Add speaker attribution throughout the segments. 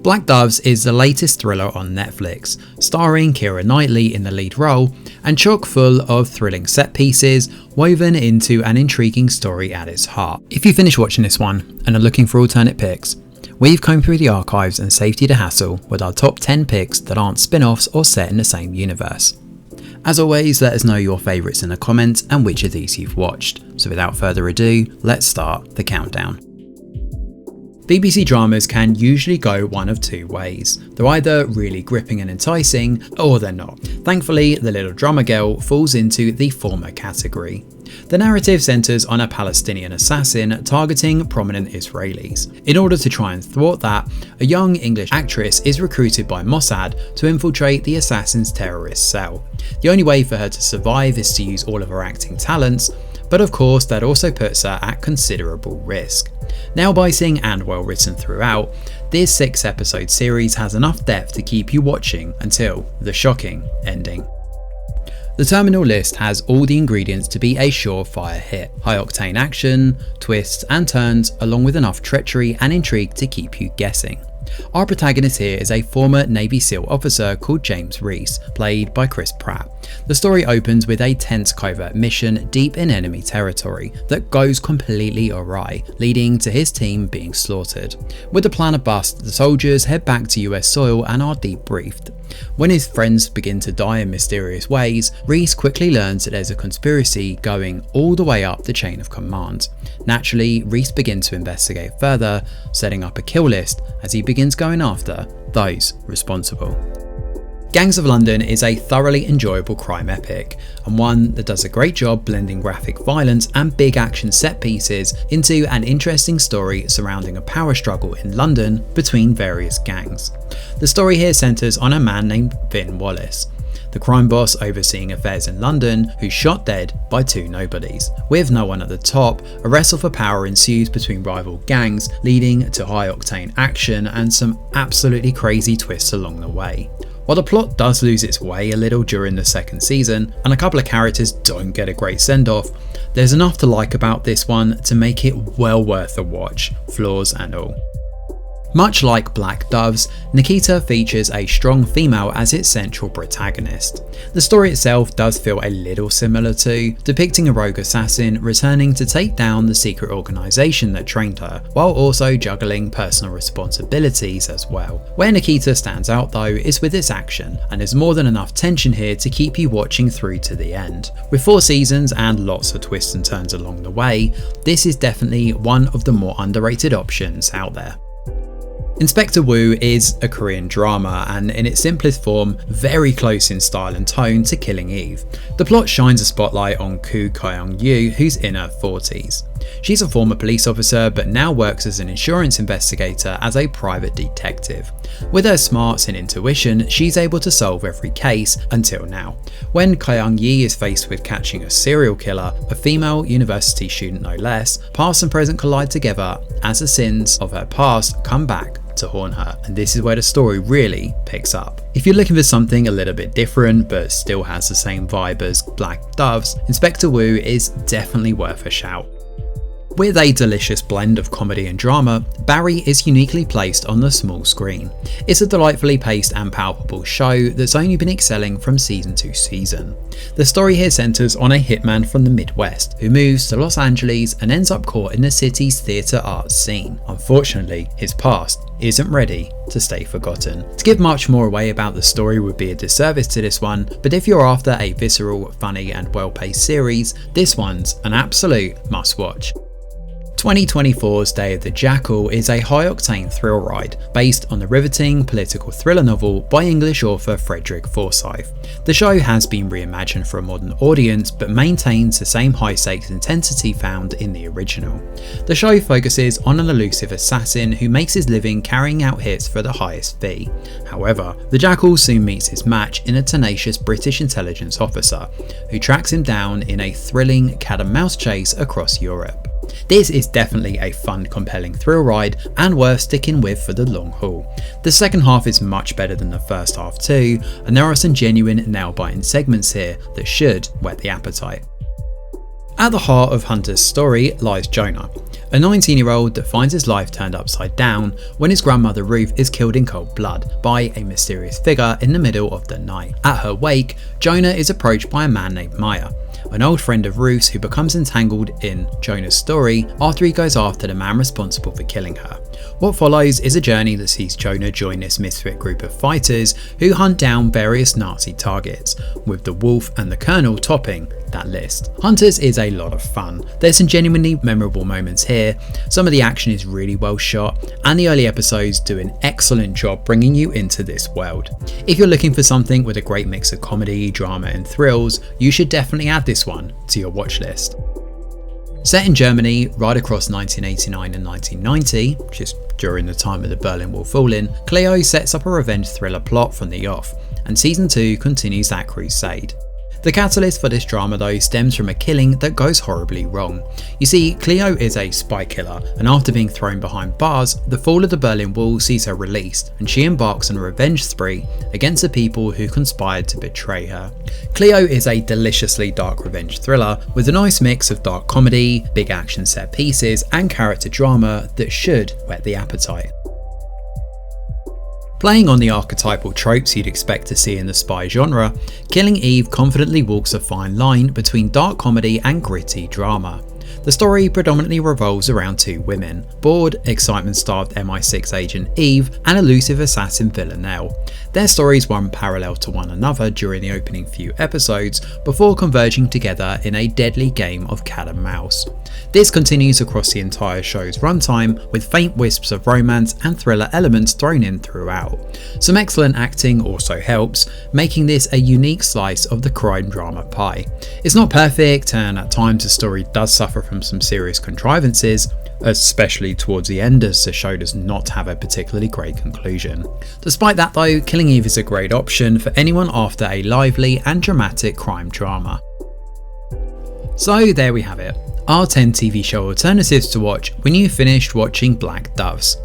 Speaker 1: Black Doves is the latest thriller on Netflix, starring Keira Knightley in the lead role and chock full of thrilling set pieces woven into an intriguing story at its heart. If you finish watching this one and are looking for alternate picks, we've combed through the archives and saved you the hassle with our top 10 picks that aren't spin-offs or set in the same universe. As always, let us know your favourites in the comments and which of these you've watched. So without further ado, let's start the countdown. BBC dramas can usually go one of two ways. They're either really gripping and enticing, or they're not. Thankfully, The Little Drummer Girl falls into the former category. The narrative centres on a Palestinian assassin targeting prominent Israelis. In order to try and thwart that, a young English actress is recruited by Mossad to infiltrate the assassin's terrorist cell. The only way for her to survive is to use all of her acting talents, but of course that also puts her at considerable risk. Nail-biting and well written throughout, this 6-episode series has enough depth to keep you watching until the shocking ending. The Terminal List has all the ingredients to be a surefire hit. High-octane action, twists and turns, along with enough treachery and intrigue to keep you guessing. Our protagonist here is a former Navy SEAL officer called James Reese, played by Chris Pratt. The story opens with a tense covert mission deep in enemy territory that goes completely awry, leading to his team being slaughtered. With the plan a bust, the soldiers head back to US soil and are debriefed. When his friends begin to die in mysterious ways, Reese quickly learns that there's a conspiracy going all the way up the chain of command. Naturally, Reese begins to investigate further, setting up a kill list as he begins going after those responsible. Gangs of London is a thoroughly enjoyable crime epic, and one that does a great job blending graphic violence and big action set pieces into an interesting story surrounding a power struggle in London between various gangs. The story here centres on a man named Vin Wallace, the crime boss overseeing affairs in London, who's shot dead by two nobodies. With no one at the top, a wrestle for power ensues between rival gangs, leading to high-octane action and some absolutely crazy twists along the way. While the plot does lose its way a little during the second season, and a couple of characters don't get a great send-off, there's enough to like about this one to make it well worth a watch, flaws and all. Much like Black Doves, Nikita features a strong female as its central protagonist. The story itself does feel a little similar to, depicting a rogue assassin returning to take down the secret organisation that trained her, while also juggling personal responsibilities as well. Where Nikita stands out though is with its action, and there's more than enough tension here to keep you watching through to the end. With 4 seasons and lots of twists and turns along the way, this is definitely one of the more underrated options out there. Inspector Wu is a Korean drama and in its simplest form, very close in style and tone to Killing Eve. The plot shines a spotlight on Koo Kyung-yu, who's in her 40s. She's a former police officer but now works as an insurance investigator as a private detective. With her smarts and intuition, she's able to solve every case until now. When Kyung-yi is faced with catching a serial killer, a female university student no less, past and present collide together as the sins of her past come back to haunt her, and this is where the story really picks up. If you're looking for something a little bit different but still has the same vibe as Black Doves, Inspector Wu is definitely worth a shout. With a delicious blend of comedy and drama, Barry is uniquely placed on the small screen. It's a delightfully paced and palpable show that's only been excelling from season to season. The story here centres on a hitman from the Midwest who moves to Los Angeles and ends up caught in the city's theatre arts scene. Unfortunately, his past isn't ready to stay forgotten. To give much more away about the story would be a disservice to this one, but if you're after a visceral, funny and well-paced series, this one's an absolute must-watch. 2024's Day of the Jackal is a high-octane thrill ride based on the riveting political thriller novel by English author Frederick Forsyth. The show has been reimagined for a modern audience but maintains the same high-stakes intensity found in the original. The show focuses on an elusive assassin who makes his living carrying out hits for the highest fee. However, the Jackal soon meets his match in a tenacious British intelligence officer who tracks him down in a thrilling cat-and-mouse chase across Europe. This is definitely a fun, compelling thrill ride and worth sticking with for the long haul. The second half is much better than the first half too, and there are some genuine nail-biting segments here that should whet the appetite. At the heart of Hunter's story lies Jonah, a 19-year-old that finds his life turned upside down when his grandmother Ruth is killed in cold blood by a mysterious figure in the middle of the night. At her wake, Jonah is approached by a man named Maya, an old friend of Ruth's who becomes entangled in Jonah's story after he goes after the man responsible for killing her. What follows is a journey that sees Jonah join this misfit group of fighters who hunt down various Nazi targets, with the Wolf and the Colonel topping that list. Hunters is a lot of fun. There's some genuinely memorable moments here, some of the action is really well shot, and the early episodes do an excellent job bringing you into this world. If you're looking for something with a great mix of comedy, drama and thrills, you should definitely add this one to your watch list. Set in Germany right across 1989 and 1990, just during the time of the Berlin Wall falling, Kleo sets up a revenge thriller plot from the off, and season 2 continues that crusade. The catalyst for this drama though stems from a killing that goes horribly wrong. You see, Kleo is a spy killer, and after being thrown behind bars, the fall of the Berlin Wall sees her released, and she embarks on a revenge spree against the people who conspired to betray her. Kleo is a deliciously dark revenge thriller with a nice mix of dark comedy, big action set pieces, and character drama that should whet the appetite. Playing on the archetypal tropes you'd expect to see in the spy genre, Killing Eve confidently walks a fine line between dark comedy and gritty drama. The story predominantly revolves around two women, bored, excitement-starved MI6 agent Eve and elusive assassin Villanelle. Their stories run parallel to one another during the opening few episodes before converging together in a deadly game of cat and mouse. This continues across the entire show's runtime, with faint wisps of romance and thriller elements thrown in throughout. Some excellent acting also helps, making this a unique slice of the crime drama pie. It's not perfect, and at times the story does suffer from some serious contrivances, especially towards the end as the show does not have a particularly great conclusion. Despite that though, Killing Eve is a great option for anyone after a lively and dramatic crime drama. So there we have it, our 10 TV show alternatives to watch when you finished watching Black Doves.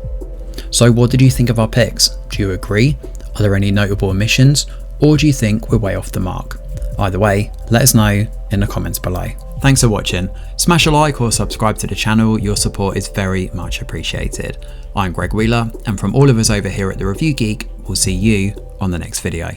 Speaker 1: So what did you think of our picks? Do you agree? Are there any notable omissions? Or do you think we're way off the mark? Either way, let us know in the comments below. Thanks for watching. Smash a like or subscribe to the channel, your support is very much appreciated. I'm Greg Wheeler, and from all of us over here at The Review Geek, we'll see you on the next video.